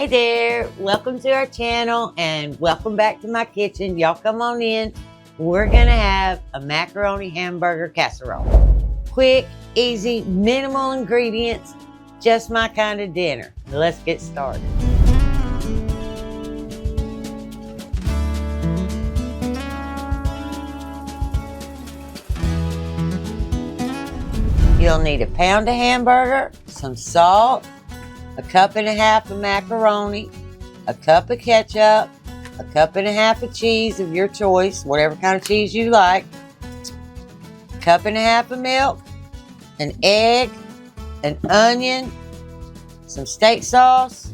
Hey there, welcome to our channel and welcome back to my kitchen. Y'all come on in. We're gonna have a macaroni hamburger casserole. Quick, easy, minimal ingredients, just my kind of dinner. Let's get started. You'll need a pound of hamburger, some salt, a cup and a half of macaroni, a cup of ketchup, a cup and a half of cheese of your choice, whatever kind of cheese you like, a cup and a half of milk, an egg, an onion, some steak sauce,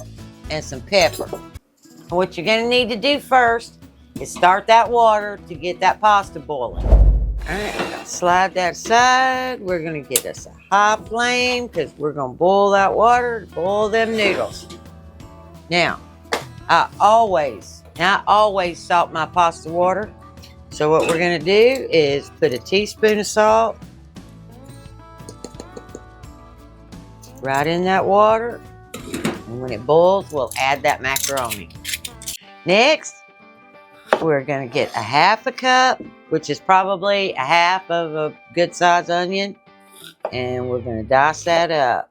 and some pepper. What you're going to need to do first is start that water to get that pasta boiling. All right, slide that aside. We're going to get us a high flame because we're going to boil that water to boil them noodles. Now, I always salt my pasta water. So what we're going to do is put a teaspoon of salt right in that water. And when it boils, we'll add that macaroni. Next, we're going to get a half a cup, which is probably a half of a good sized onion, and we're going to dice that up.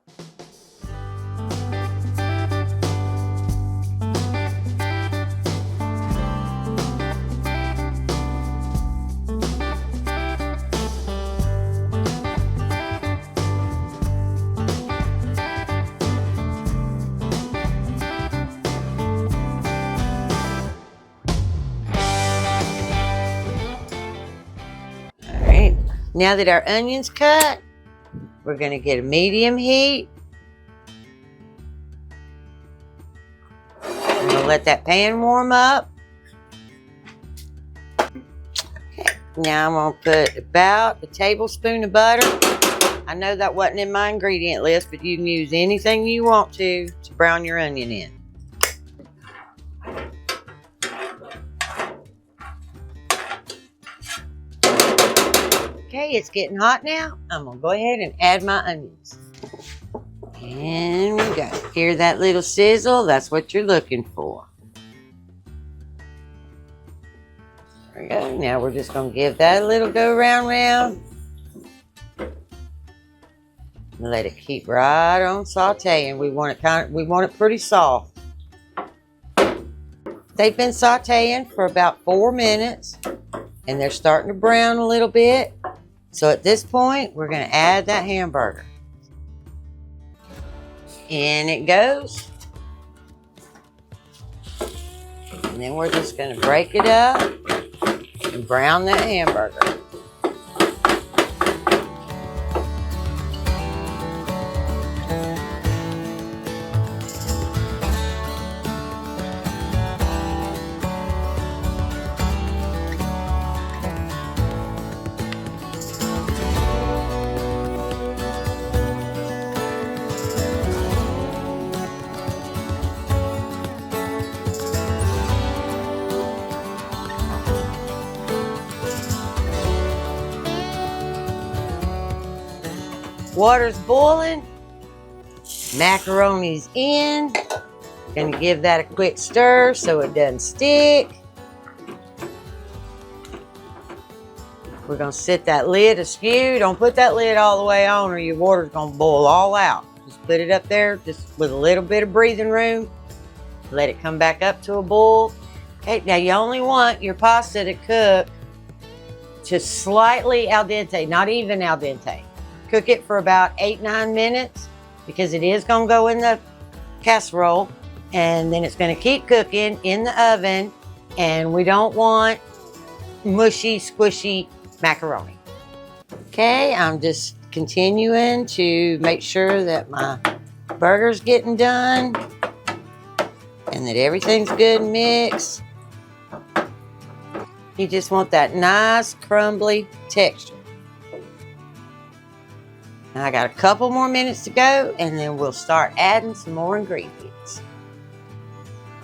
Now that our onion's cut, we're going to get a medium heat. I'm going to let that pan warm up. Okay. Now I'm going to put about a tablespoon of butter. I know that wasn't in my ingredient list, but you can use anything you want to brown your onion in. Okay, it's getting hot now. I'm going to go ahead and add my onions. And we go. Hear that little sizzle? That's what you're looking for. There we go. Now we're just going to give that a little go round. Let it keep right on sauteing. We want it pretty soft. They've been sauteing for about 4 minutes and they're starting to brown a little bit. So at this point, we're going to add that hamburger. In it goes. And then we're just going to break it up and brown that hamburger. Water's boiling, macaroni's in. Gonna give that a quick stir so it doesn't stick. We're gonna sit that lid askew. Don't put that lid all the way on or your water's gonna boil all out. Just put it up there just with a little bit of breathing room. Let it come back up to a boil. Okay, now you only want your pasta to cook to slightly al dente, not even al dente. Cook it for about 8-9 minutes because it is going to go in the casserole, and then it's going to keep cooking in the oven, and we don't want mushy, squishy macaroni. Okay, I'm just continuing to make sure that my burger's getting done and that everything's good mixed. You just want that nice crumbly texture. Now I got a couple more minutes to go, and then we'll start adding some more ingredients.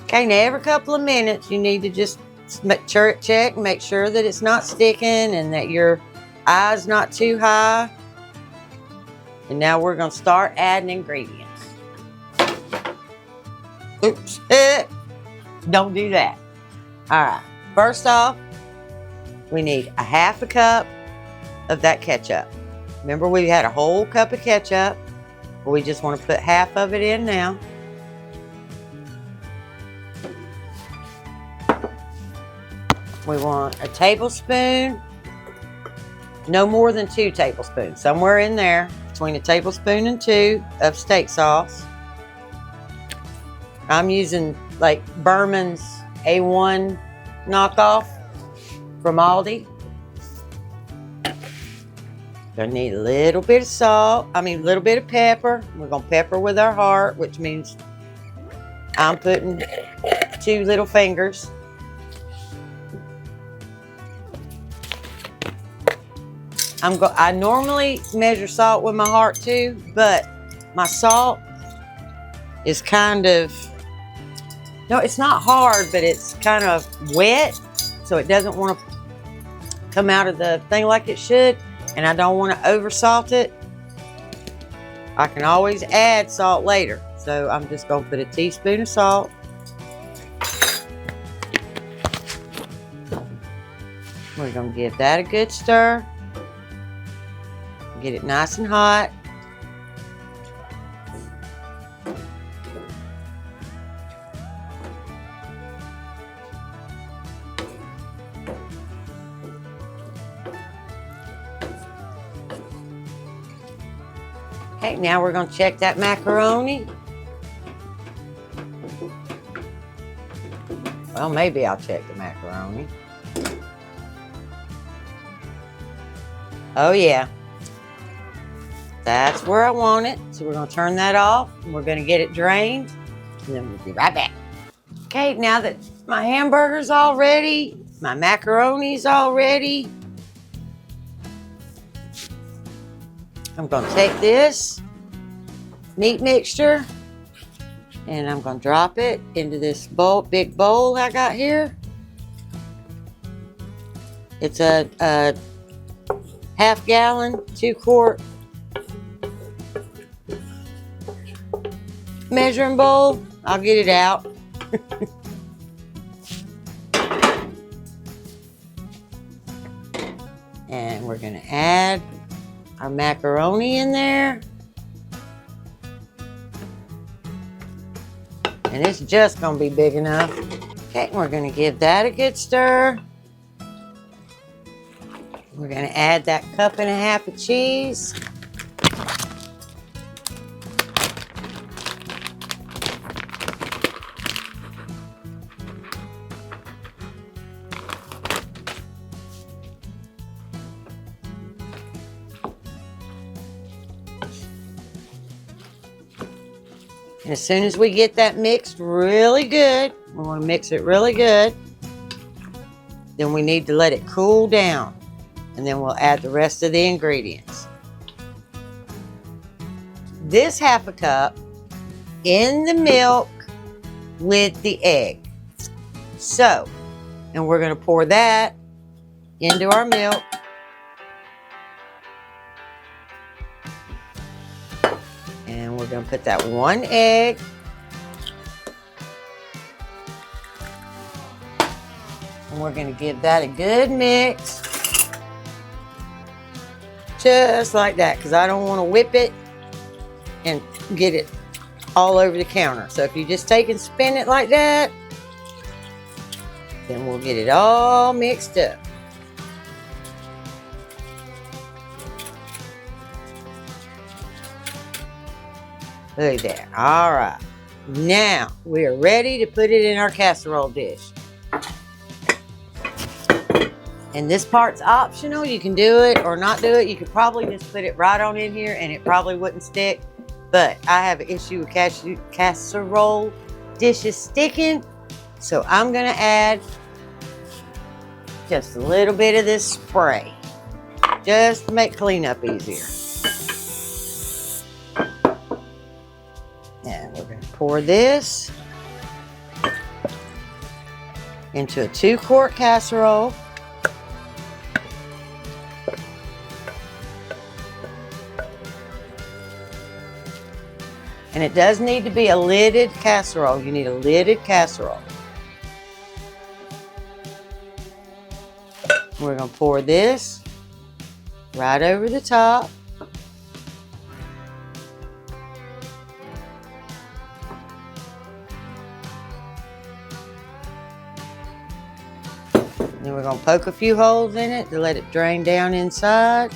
Okay, now every couple of minutes you need to just check, make sure that it's not sticking and that your eye's not too high. And now we're going to start adding ingredients. Oops. Don't do that. All right. First off, we need a half a cup of that ketchup. Remember, we had a whole cup of ketchup. We just want to put half of it in now. We want a tablespoon, no more than 2 tablespoons, somewhere in there between a tablespoon and 2 of steak sauce. I'm using like Berman's A1 knockoff from Aldi. Gonna need a little bit of salt, a little bit of pepper. We're gonna pepper with our heart, which means I'm putting 2 little fingers. I normally measure salt with my heart too, but my salt is kind of, no, it's not hard, but it's kind of wet, so it doesn't want to come out of the thing like it should, and I don't want to over salt it. I can always add salt later, so I'm just going to put a teaspoon of salt. We're going to give that a good stir. Get it nice and hot. Okay, now we're going to check that macaroni. Well, maybe I'll check the macaroni. Oh yeah. That's where I want it. So we're going to turn that off and we're going to get it drained. And then we'll be right back. Okay, now that my hamburger's all ready, my macaroni's all ready, I'm going to take this meat mixture and I'm going to drop it into this big bowl I got here. It's a half gallon, 2-quart measuring bowl. I'll get it out. And we're going to add our macaroni in there. And it's just going to be big enough. Okay, we're going to give that a good stir. We're going to add that 1.5 cups of cheese. And as soon as we get that mixed really good, we want to mix it really good, then we need to let it cool down. And then we'll add the rest of the ingredients. This 1/2 cup in the milk with the egg. So, and we're going to pour that into our milk. And we're going to put that 1 egg. And we're going to give that a good mix. Just like that, because I don't want to whip it and get it all over the counter. So if you just take and spin it like that, then we'll get it all mixed up. Look at that. All right. Now we are ready to put it in our casserole dish. And this part's optional. You can do it or not do it. You could probably just put it right on in here and it probably wouldn't stick. But I have an issue with casserole dishes sticking. So I'm going to add just a little bit of this spray. Just to make cleanup easier. And we're going to pour this into a 2-quart casserole. And And it does need to be a lidded casserole. You need a lidded casserole. We're going to pour this right over the top. Then we're going to poke a few holes in it to let it drain down inside.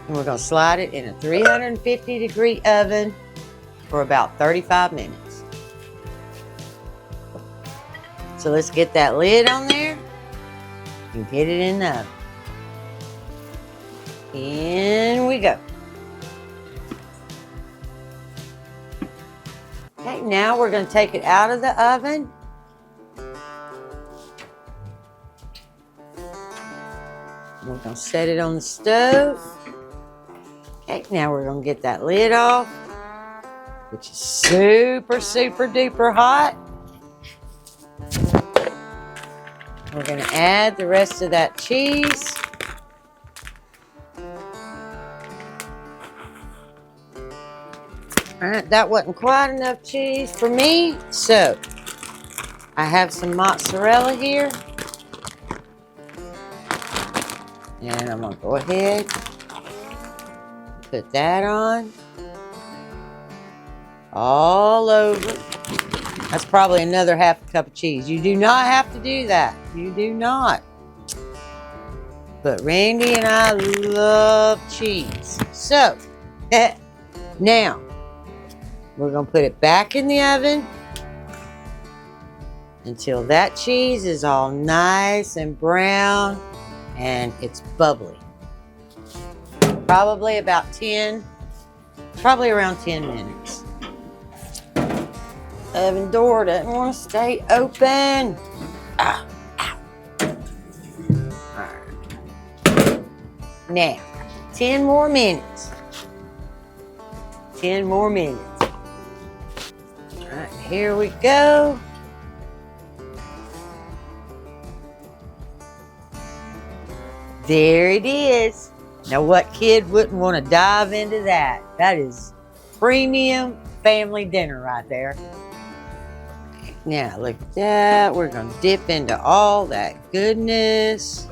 And we're going to slide it in a 350-degree oven for about 35 minutes. So let's get that lid on there and get it in the oven. In we go. Okay, now we're going to take it out of the oven. We're going to set it on the stove. Okay, now we're going to get that lid off, which is super, super duper hot. We're going to add the rest of that cheese. All right, that wasn't quite enough cheese for me, so I have some mozzarella here. And I'm going to go ahead and put that on all over. That's probably another half a cup of cheese. You do not have to do that. You do not. But Randy and I love cheese. So, now, we're going to put it back in the oven until that cheese is all nice and brown and it's bubbly. Probably around 10 minutes. Oven door doesn't want to stay open. Ow, ow. All right. Now, 10 more minutes. 10 more minutes. All right, here we go. There it is. Now, what kid wouldn't want to dive into that? That is premium family dinner right there. Now, look at that. We're going to dip into all that goodness.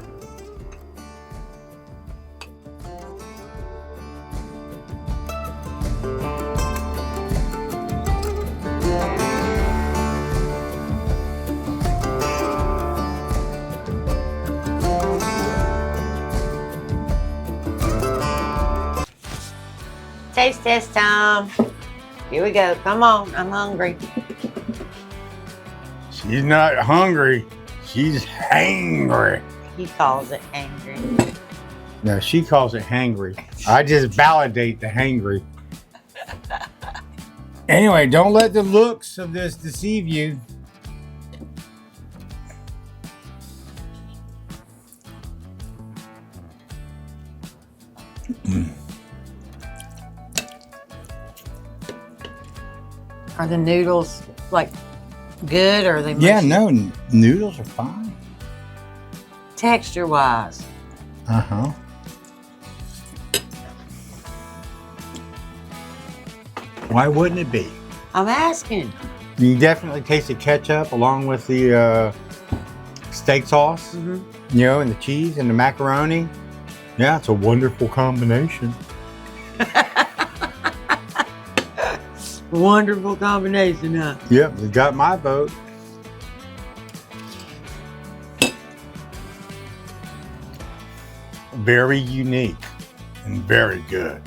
Taste test time. Here we go. Come on, I'm hungry. She's not hungry. She's hangry. He calls it angry. No, she calls it hangry. I just validate the hangry. Anyway, don't let the looks of this deceive you. Are the noodles like good or are they mushy? Yeah, no, noodles are fine. Texture wise. Uh-huh. Why wouldn't it be? I'm asking. You definitely taste the ketchup along with the steak sauce, you know, and the cheese and the macaroni. Yeah, it's a wonderful combination. Wonderful combination, huh? Yep, it got my vote. Very unique and very good.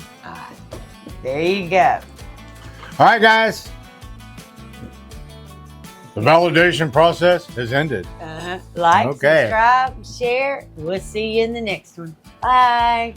There you go. All right, guys. The validation process has ended. Like, Okay. subscribe, share. We'll see you in the next one. Bye.